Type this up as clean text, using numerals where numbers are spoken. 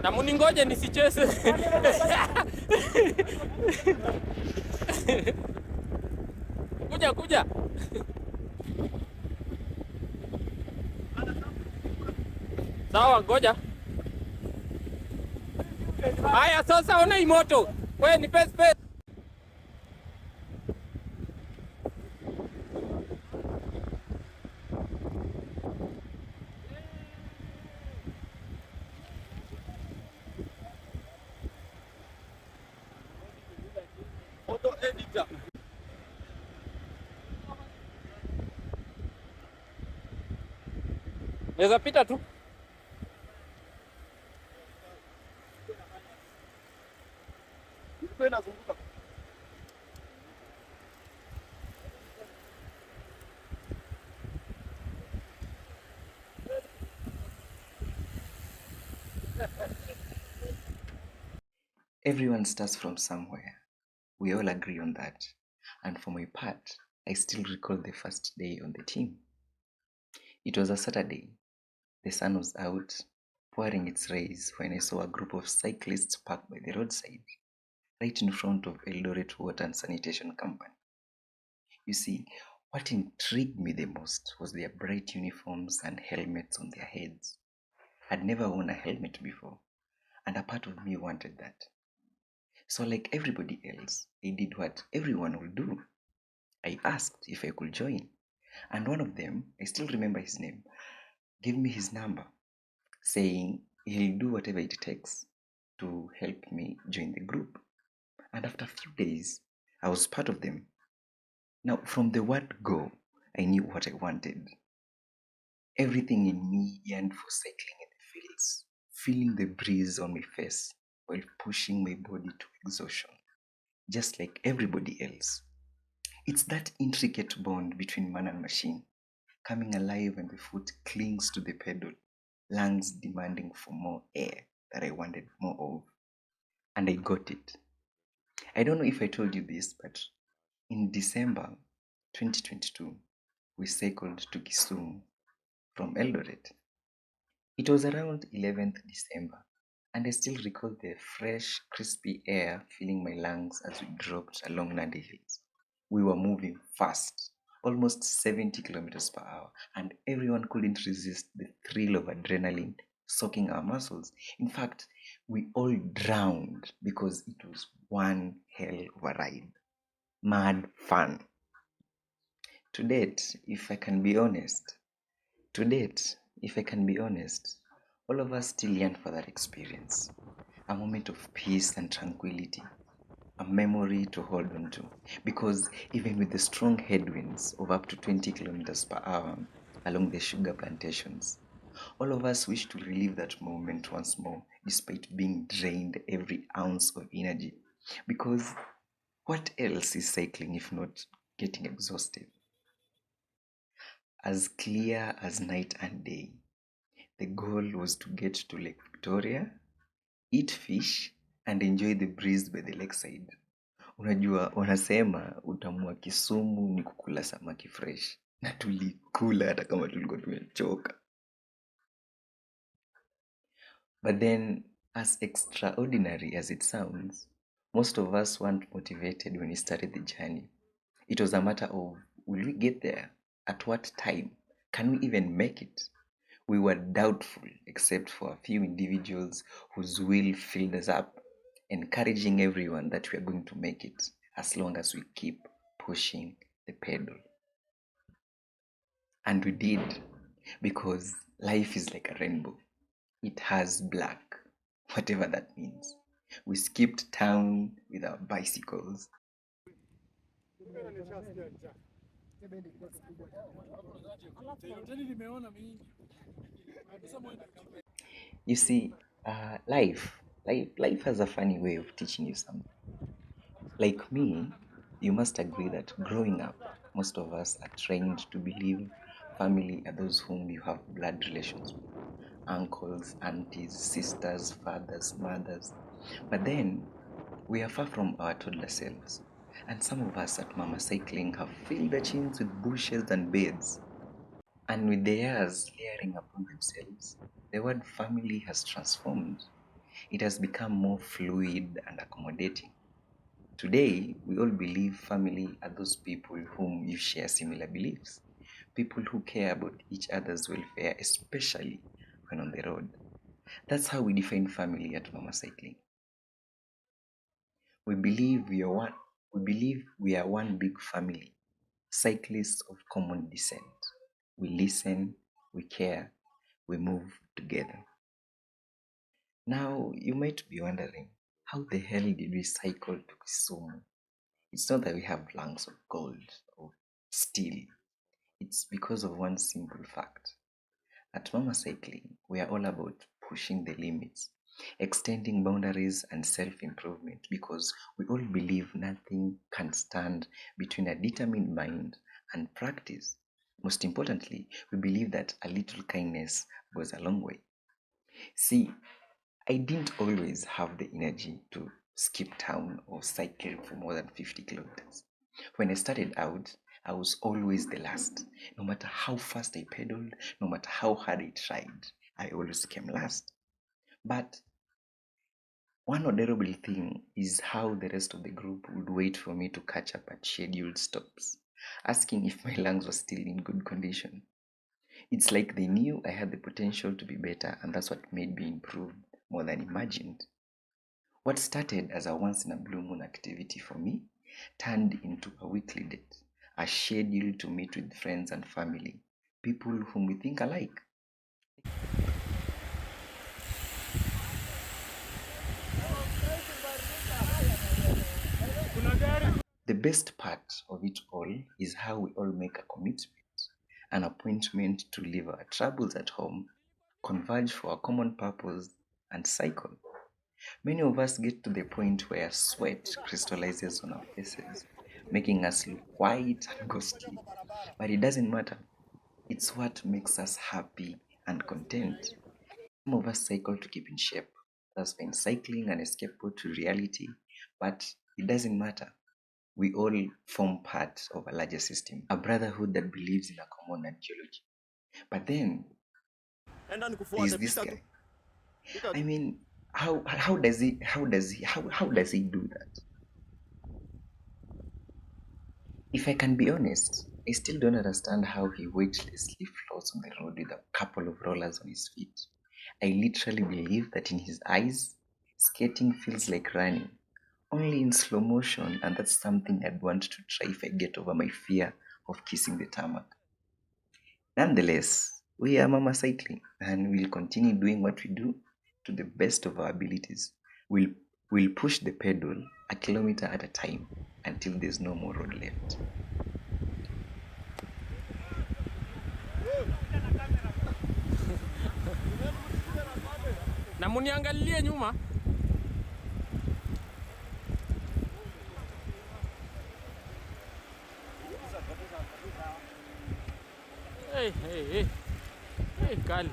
Na muningoje nisicheze. Kuja. Sawa, ngoja. Haya sasa ona hii moto. Wewe ni space. Photo editor. Naweza pita tu. Inazunguka. Everyone starts from somewhere. We all agree on that. And for my part, I still recall the first day on the team. It was a Saturday. The sun was out, pouring its rays when I saw a group of cyclists parked by the roadside, right in front of Eldoret Water and Sanitation Company. You see, what intrigued me the most was their bright uniforms and helmets on their heads. I'd never worn a helmet before, and a part of me wanted that. So like everybody else, I did what everyone would do. I asked if I could join, and one of them, I still remember his name, gave me his number, saying he'll do whatever it takes to help me join the group. And after a few days, I was part of them. Now, from the word go, I knew what I wanted. Everything in me yearned for cycling in the fields, feeling the breeze on my face while pushing my body to exhaustion, just like everybody else. It's that intricate bond between man and machine, coming alive when the foot clings to the pedal, lungs demanding for more air that I wanted more of. And I got it. I don't know if I told you this, but in December 2022, we cycled to Kisumu from Eldoret. It was around 11th December, and I still recall the fresh, crispy air filling my lungs as we dropped along Nandi Hills. We were moving fast, almost 70 kilometers per hour, and everyone couldn't resist the thrill of adrenaline soaking our muscles. In fact, we all drowned because it was one hell of a ride. Mad fun. To date, if I can be honest, all of us still yearn for that experience. A moment of peace and tranquility. A memory to hold on to. Because even with the strong headwinds of up to 20 kilometers per hour along the sugar plantations, all of us wish to relive that moment once more, despite being drained every ounce of energy. Because what else is cycling if not getting exhausted? As clear as night and day, the goal was to get to Lake Victoria, eat fish, and enjoy the breeze by the lakeside. Unajua, wanasema utamu wa Kisumu ni kukula samaki fresh. Na tulikula hata kama tulikuwa tumechoka. But then, as extraordinary as it sounds, most of us weren't motivated when we started the journey. It was a matter of, will we get there? At what time? Can we even make it? We were doubtful, except for a few individuals whose will filled us up, encouraging everyone that we are going to make it as long as we keep pushing the pedal. And we did, because life is like a rainbow. It has black, whatever that means. We skipped town with our bicycles. You see, life has a funny way of teaching you something. Like me, you must agree that growing up, most of us are trained to believe family are those whom you have blood relations with. Uncles, aunties, sisters, fathers, mothers. But then, we are far from our toddler selves. And some of us at Mama Cycling have filled the chins with bushes and beds. And with the years layering upon themselves, the word family has transformed. It has become more fluid and accommodating. Today, we all believe family are those people whom you share similar beliefs, people who care about each other's welfare, especially when on the road. That's how we define family at Mama Cycling. We believe we are one. We believe we are one big family, cyclists of common descent. We listen, we care, we move together. Now, you might be wondering, how the hell did we cycle to Kisumu? It's not that we have lungs of gold or steel. It's because of one simple fact. At Mama Cycling, we are all about pushing the limits, extending boundaries, and self improvement because we all believe nothing can stand between a determined mind and practice. Most importantly, we believe that a little kindness goes a long way. See, I didn't always have the energy to skip town or cycle for more than 50 kilometers. When I started out, I was always the last. No matter how fast I pedaled, no matter how hard I tried, I always came last. But one adorable thing is how the rest of the group would wait for me to catch up at scheduled stops, asking if my lungs were still in good condition. It's like they knew I had the potential to be better, and that's what made me improve more than imagined. What started as a once in a blue moon activity for me turned into a weekly date, a schedule to meet with friends and family, people whom we think alike. The best part of it all is how we all make a commitment, an appointment to leave our troubles at home, converge for a common purpose, and cycle. Many of us get to the point where sweat crystallizes on our faces, making us look white and ghostly. But it doesn't matter. It's what makes us happy and content. Some of us cycle to keep in shape. Others find cycling an escape to reality, but it doesn't matter. We all form part of a larger system, a brotherhood that believes in a common ideology. But then there's this guy. I mean, how does he do that? If I can be honest, I still don't understand how he weightlessly floats on the road with a couple of rollers on his feet. I literally believe that in his eyes, skating feels like running, only in slow motion, and that's something I'd want to try if I get over my fear of kissing the tarmac. Nonetheless, we are Mama Cycling, and we'll continue doing what we do to the best of our abilities. We'll, we'll push the pedal a kilometer at a time until there's no more road left. Na muniangalie nyuma. Hey, hey, hey. Hey, kali.